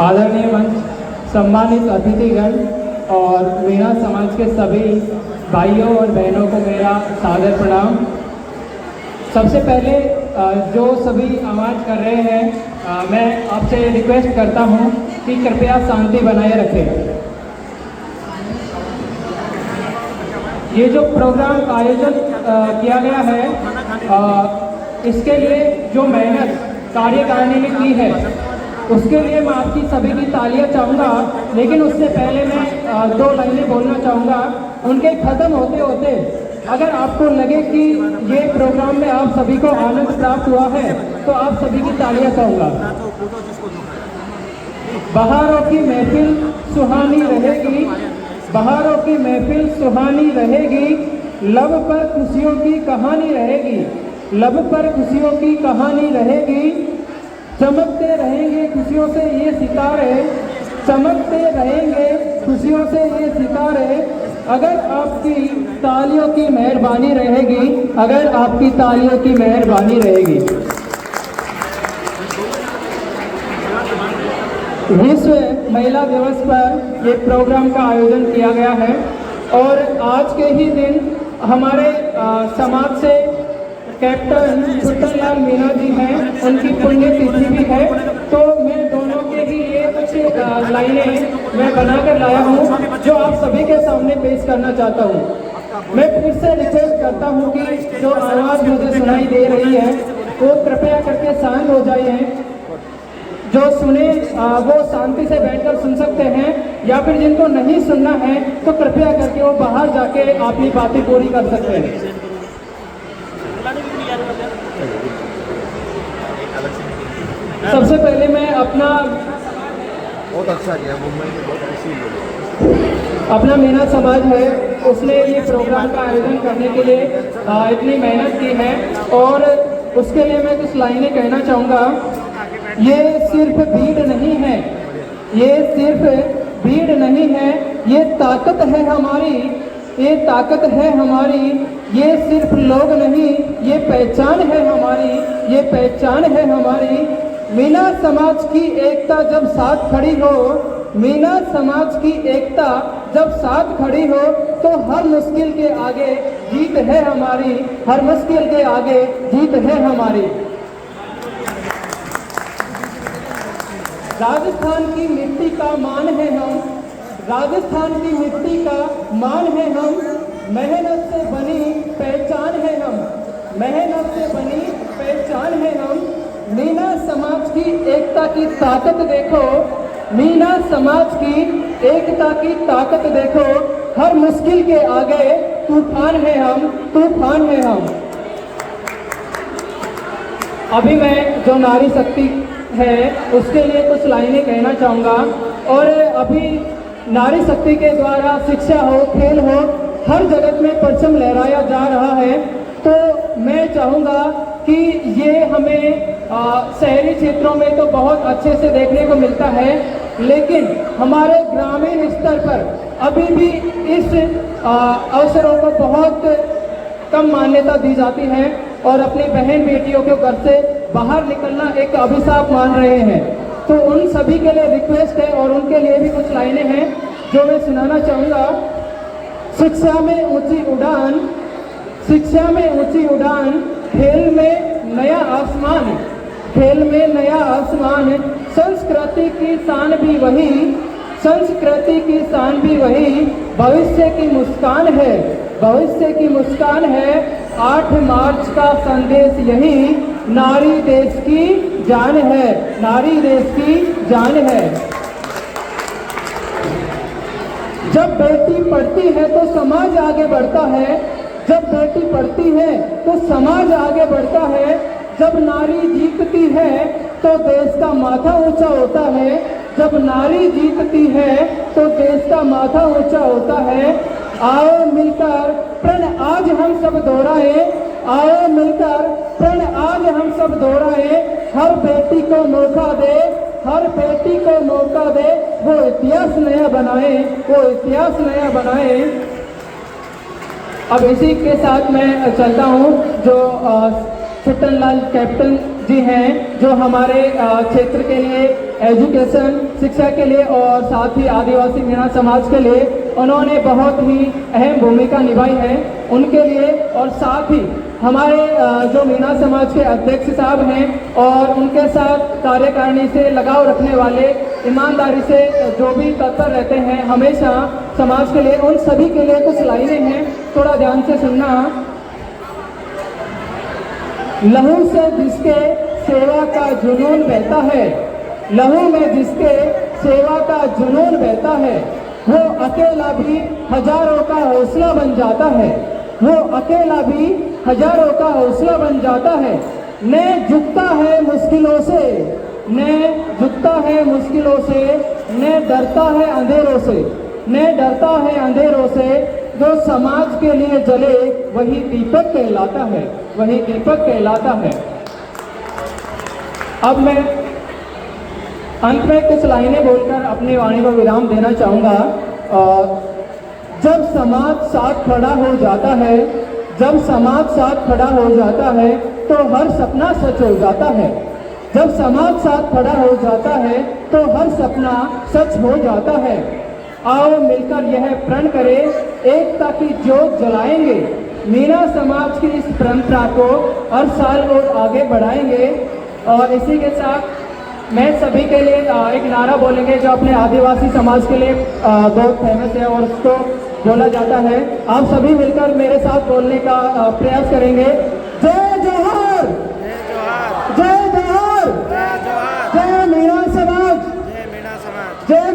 आदरणीय मंच, सम्मानित अतिथिगण और मीणा समाज के सभी भाइयों और बहनों को मेरा सादर प्रणाम। सबसे पहले जो सभी आवाज़ कर रहे हैं, मैं आपसे रिक्वेस्ट करता हूं कि कृपया शांति बनाए रखें। ये जो प्रोग्राम का आयोजन किया गया है, इसके लिए जो मेहनत कार्यकारिणी ने की है उसके लिए मैं आपकी सभी की तालियां चाहूँगा। लेकिन उससे पहले मैं दो लाइनें बोलना चाहूँगा। उनके ख़त्म होते होते अगर आपको लगे कि ये प्रोग्राम में आप सभी को आनंद प्राप्त हुआ है तो आप सभी की तालियां चाहूँगा। बहारों की महफिल सुहानी रहेगी, बहारों की महफिल सुहानी रहेगी, लब पर खुशियों की कहानी रहेगी, लब पर खुशियों की कहानी रहेगी। चमकते रहेंगे खुशियों से ये सितारे, चमकते रहेंगे खुशियों से ये सितारे, अगर आपकी तालियों की मेहरबानी रहेगी, अगर आपकी तालियों की मेहरबानी रहेगी। विश्व महिला दिवस पर ये प्रोग्राम का आयोजन किया गया है और आज के ही दिन हमारे समाज से कैप्टन छुट्टनलाल मीणा जी हैं, उनकी पुण्यतिथि भी है। तो मैं दोनों के ही ये कुछ लाइनें मैं बनाकर लाया हूँ जो आप सभी के सामने पेश करना चाहता हूँ। मैं फिर से रिक्वेस्ट करता हूँ कि जो आवाज़ मुझे सुनाई दे रही है वो कृपया करके शांत हो जाइए। जो सुने वो शांति से बैठकर सुन सकते हैं, या फिर जिनको नहीं सुनना है तो कृपया करके वो बाहर जाके अपनी बातें पूरी कर सकते हैं। सबसे पहले मैं अपना बहुत अच्छा किया, मुंबई में बहुत खुशी। अपना मीणा समाज है, उसने ये प्रोग्राम का आयोजन करने के लिए इतनी मेहनत की है और उसके लिए मैं कुछ लाइनें कहना चाहूँगा। ये सिर्फ भीड़ नहीं है, ये सिर्फ भीड़ नहीं है, ये ताकत है हमारी, ये ताकत है हमारी। ये सिर्फ लोग नहीं, ये पहचान है हमारी, ये पहचान है हमारी। मीणा समाज की एकता जब साथ खड़ी हो, मीणा समाज की एकता जब साथ खड़ी हो तो हर मुश्किल के आगे जीत है हमारी, हर मुश्किल के आगे जीत है हमारी। राजस्थान की मिट्टी का मान है हम, राजस्थान की मिट्टी का मान है हम, मेहनत से बनी पहचान है हम, मेहनत से बनी पहचान है हम। मीणा समाज की एकता की ताकत देखो, मीणा समाज की एकता की ताकत देखो, हर मुश्किल के आगे तूफान है हम, तूफान है हम। अभी मैं जो नारी शक्ति है उसके लिए कुछ लाइनें कहना चाहूँगा। और अभी नारी शक्ति के द्वारा शिक्षा हो, खेल हो, हर जगत में परचम लहराया जा रहा है। तो मैं चाहूँगा कि ये हमें शहरी क्षेत्रों में तो बहुत अच्छे से देखने को मिलता है, लेकिन हमारे ग्रामीण स्तर पर अभी भी इस अवसरों को बहुत कम मान्यता दी जाती है और अपनी बहन बेटियों के घर से बाहर निकलना एक अभिशाप मान रहे हैं। तो उन सभी के लिए रिक्वेस्ट है और उनके लिए भी कुछ लाइनें हैं जो मैं सुनाना चाहूँगा। शिक्षा में ऊंची उड़ान, शिक्षा में ऊंची उड़ान, खेल में नया आसमान, खेल में नया आसमान। संस्कृति की शान भी वही, संस्कृति की शान भी वही, भविष्य की मुस्कान है, भविष्य की मुस्कान है। 8 मार्च का संदेश यही, नारी देश की जान है, नारी देश की जान है। जब बेटी पढ़ती है तो समाज आगे बढ़ता है, जब बेटी पढ़ती है तो समाज आगे बढ़ता है। जब नारी जीतती है तो देश का माथा ऊंचा होता है, जब नारी जीतती है तो देश का माथा ऊंचा होता है। आओ मिलकर प्रण आज हम सब दोहराए, आओ मिलकर प्रण आज हम सब दोहराए। हर बेटी को मौका दे, हर बेटी को मौका दे, वो इतिहास नया बनाए, वो इतिहास नया बनाए। अब इसी के साथ मैं चलता हूँ जो छुट्टनलाल कैप्टन जी हैं, जो हमारे क्षेत्र के लिए एजुकेशन शिक्षा के लिए और साथ ही आदिवासी मीणा समाज के लिए उन्होंने बहुत ही अहम भूमिका निभाई है। उनके लिए और साथ ही हमारे जो मीणा समाज के अध्यक्ष साहब हैं और उनके साथ कार्यकारिणी से लगाव रखने वाले, ईमानदारी से जो भी तत्पर रहते हैं हमेशा समाज के लिए, उन सभी के लिए कुछ लाइनें हैं, थोड़ा ध्यान से सुनना। लहू से जिसके सेवा का जुनून बहता है, लहू में जिसके सेवा का जुनून बहता है, वो अकेला भी हजारों का हौसला बन जाता है, वो अकेला भी हजारों का हौसला बन जाता है। न झुकता है मुश्किलों से, न झुकता है मुश्किलों से, न डरता है अंधेरों से, न डरता है अंधेरों से। जो समाज के लिए जले वही दीपक कहलाता है, वही दीपक कहलाता है। अब मैं अंत में कुछ लाइनें बोलकर अपनी वाणी को विराम देना चाहूँगा। जब समाज साथ खड़ा हो जाता है, जब समाज साथ खड़ा हो जाता है तो हर सपना सच हो जाता है। जब समाज साथ खड़ा हो जाता है तो हर सपना सच हो जाता है। आओ मिलकर यह प्रण करें, एकता की ज्योत जलाएंगे, मीणा समाज की इस परंपरा को हर साल और आगे बढ़ाएंगे। और इसी के साथ मैं सभी के लिए एक नारा बोलेंगे जो अपने आदिवासी समाज के लिए बहुत फेमस है और उसको बोला जाता है। आप सभी मिलकर मेरे साथ बोलने का प्रयास करेंगे। जय जोहार, जय जोहार, जय मीणा समाज, जय